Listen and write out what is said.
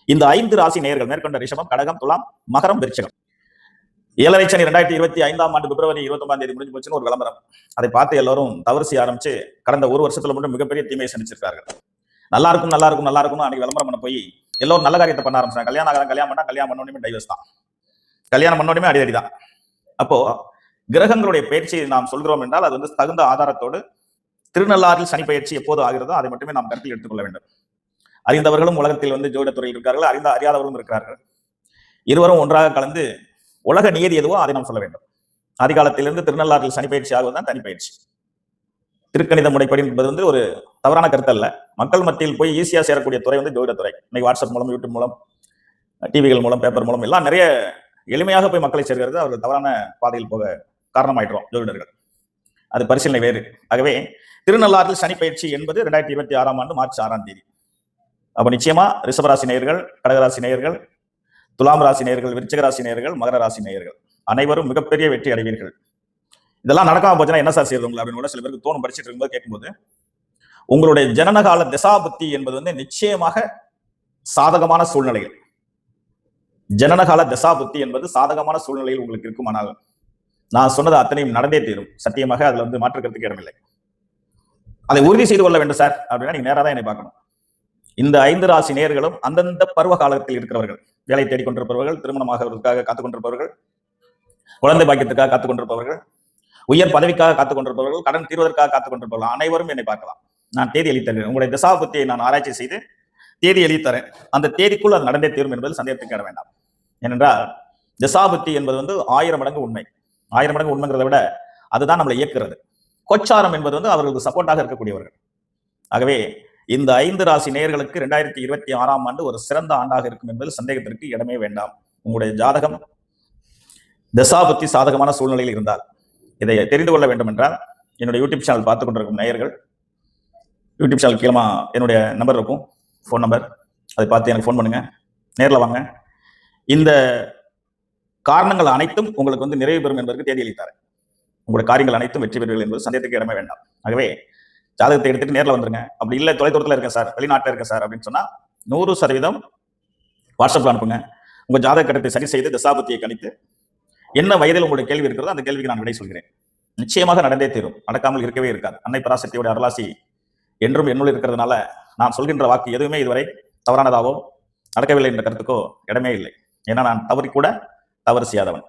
இந்த 5 ராசி நேயர்கள் மேற்கொண்ட ரிஷபம், கடகம், துலாம், மகரம், விருச்சிகம். 7 சனி 2025 ஆண்டு பிப்ரவரி 29ஆம் தேதி முடிஞ்சு போச்சுன்னு ஒரு விளம்பரம். அதை பார்த்து எல்லாரும் தவறு செய்ய ஆரம்பிச்சு கடந்த ஒரு வருஷத்துல மட்டும் மிகப்பெரிய தீமையை சந்திச்சிருக்கார்கள். நல்லா இருக்கும் நல்லா இருக்கும் நல்லா இருக்கும் அன்னைக்கு விளம்பரம் பண்ண போய் எல்லாரும் நல்ல காரியத்தை பண்ண ஆரம்பிச்சாங்க. கல்யாணம் பண்ணோடனே டைவர்ஸ் தான், கல்யாணம் பண்ணோடனே அடிதடி தான். அப்போ கிரகங்களுடைய பயிற்சியை நாம் சொல்கிறோம் என்றால் அது தகுந்த ஆதாரத்தோடு திருநள்ளாறில் சனி பயிற்சி எப்போது ஆகிறதோ அதை மட்டுமே நாம் கருத்தில் எடுத்துக்கொள்ள வேண்டும். அறிந்தவர்களும் உலகத்தில் ஜோதிடத்துறையில் இருக்கிறார்கள், அறியாதவர்களும் இருக்கிறார்கள். இருவரும் ஒன்றாக கலந்து உலக நியதி எதுவோ அதை நாம் சொல்ல வேண்டும். அதிகாலத்திலிருந்து திருநள்ளாறில் சனி பயிற்சி ஆகுவதுதான் தனி பயிற்சி. திருக்கணித முறைப்படி என்பது ஒரு தவறான கருத்து அல்ல. மக்கள் மத்தியில் போய் ஈஸியா சேரக்கூடிய துறை ஜோதிடத்துறை. இன்னைக்கு வாட்ஸ்அப் மூலம், யூடியூப் மூலம், டிவிகள் மூலம், பேப்பர் மூலம் எல்லாம் நிறைய எளிமையாக போய் மக்களை சேர்க்கிறது. அவர்கள் தவறான பாதையில் போக காரணமாயிட்டோம் ஜோதிடர்கள். அது பரிசீலனை வேறு. ஆகவே திருநள்ளாறில் சனி பயிற்சி என்பது 2026ஆம் ஆண்டு மார்ச் 6ஆம் தேதி. அப்ப நிச்சயமா ரிஷபராசி நேயர்கள், கடகராசி நேயர்கள், துலாம் ராசி நேயர்கள், விருச்சிக ராசி நேயர்கள், மகர ராசி நேயர்கள் அனைவரும் மிகப்பெரிய வெற்றி அடைவீர்கள். இதெல்லாம் நடக்காம போச்சுன்னா என்ன சார் செய்யறது அப்படின்னு கூட சில பேருக்கு தோணும். படிச்சுட்டு இருக்கும்போது கேட்கும்போது உங்களுடைய ஜனனகால தசாபுத்தி என்பது நிச்சயமாக சாதகமான சூழ்நிலைகள். ஜனனகால தசாபுத்தி என்பது சாதகமான சூழ்நிலையில் உங்களுக்கு இருக்குமானால் நான் சொன்னது அத்தனையும் நடந்தே தீரும். சத்தியமாக அதுல மாற்றுக்கிறதுக்கு இடமில்லை. அதை உறுதி செய்து கொள்ள வேண்டும் சார் அப்படின்னா நீங்க நேராக தான் என்னை பார்க்கணும். இந்த 5 ராசி நேயர்களும் அந்தந்த பருவ காலத்தில் இருக்கிறவர்கள், வேலை தேடிக்கொண்டிருப்பவர்கள், திருமணமாகவதற்காக காத்துக் கொண்டிருப்பவர்கள், குழந்தை பாக்கியத்துக்காக காத்துக் கொண்டிருப்பவர்கள், உயர் பதவிக்காக காத்துக் கொண்டிருப்பவர்கள், கடன் தீர்வதற்காக காத்துக் கொண்டிருப்பவர்கள் அனைவரும் என்னை பார்க்கலாம். நான் தேதி எழுதித்தரேன். உங்களுடைய தசாபுத்தியை நான் ஆராய்ச்சி செய்து தேதி எழுதித்தரேன். அந்த தேதிக்குள் அது நடந்தே தீரும் என்பது சந்தேகத்துக்கு இட வேண்டாம். ஏனென்றால் தசாபுத்தி என்பது 1000 மடங்கு உண்மை. 1000 மடங்கு உண்மைங்கிறத விட அதுதான் நம்மளை இயக்குறது. கோச்சாரம் என்பது அவர்களுக்கு சப்போர்ட்டாக இருக்கக்கூடியவர்கள். ஆகவே இந்த 5 ராசி நேயர்களுக்கு 2026ஆம் ஆண்டு ஒரு சிறந்த ஆண்டாக இருக்கும் என்பதில் சந்தேகத்திற்கு இடமே வேண்டாம். உங்களுடைய ஜாதகம் தசாபுத்தி சாதகமான சூழ்நிலையில் இருந்தால் இதை தெரிந்து கொள்ள வேண்டும் என்றால் என்னுடைய யூடியூப் சேனல் பார்த்துக் கொண்டிருக்கும் நேயர்கள், யூடியூப் சேனல் கீழமா என்னுடைய நம்பர் இருக்கும், ஃபோன் நம்பர், அதை பார்த்து எனக்கு ஃபோன் பண்ணுங்க, நேரில் வாங்க. இந்த காரணங்கள் அனைத்தும் உங்களுக்கு நிறைவு பெறும் என்பதற்கு தேதி அளித்தார். உங்களுடைய காரியங்கள் அனைத்தும் வெற்றி பெறுவீர்கள் என்பது சந்தேகத்துக்கு இடமே வேண்டாம். ஆகவே ஜாதகத்தை எடுத்துட்டு நேரில் வந்துருங்க. அப்படி இல்லை தொலைதூரத்தில் இருக்கேன் சார், வெளிநாட்டில் இருக்கேன் சார் அப்படின்னு சொன்னா 100% வாட்ஸ்அப்ல அனுப்புங்க. உங்க ஜாதக கட்டத்தை சரி செய்து தசாபுத்தியை கணித்து என்ன வயதில் உங்களுடைய கேள்வி இருக்கிறதோ அந்த கேள்விக்கு நான் விடை சொல்கிறேன். நிச்சயமாக நடந்தே தீரும், நடக்காமல் இருக்கவே இருக்காது. அன்னை பராசக்தியோட அருளாசி என்றும் என்னுள் இருக்கிறதுனால நான் சொல்கின்ற வாக்கு எதுவுமே இதுவரை தவறானதாவோ நடக்கவில்லை என்ற கருத்துக்கோ இடமே இல்லை. ஏன்னா நான் தவறி கூட தவறு செய்யாதவன்.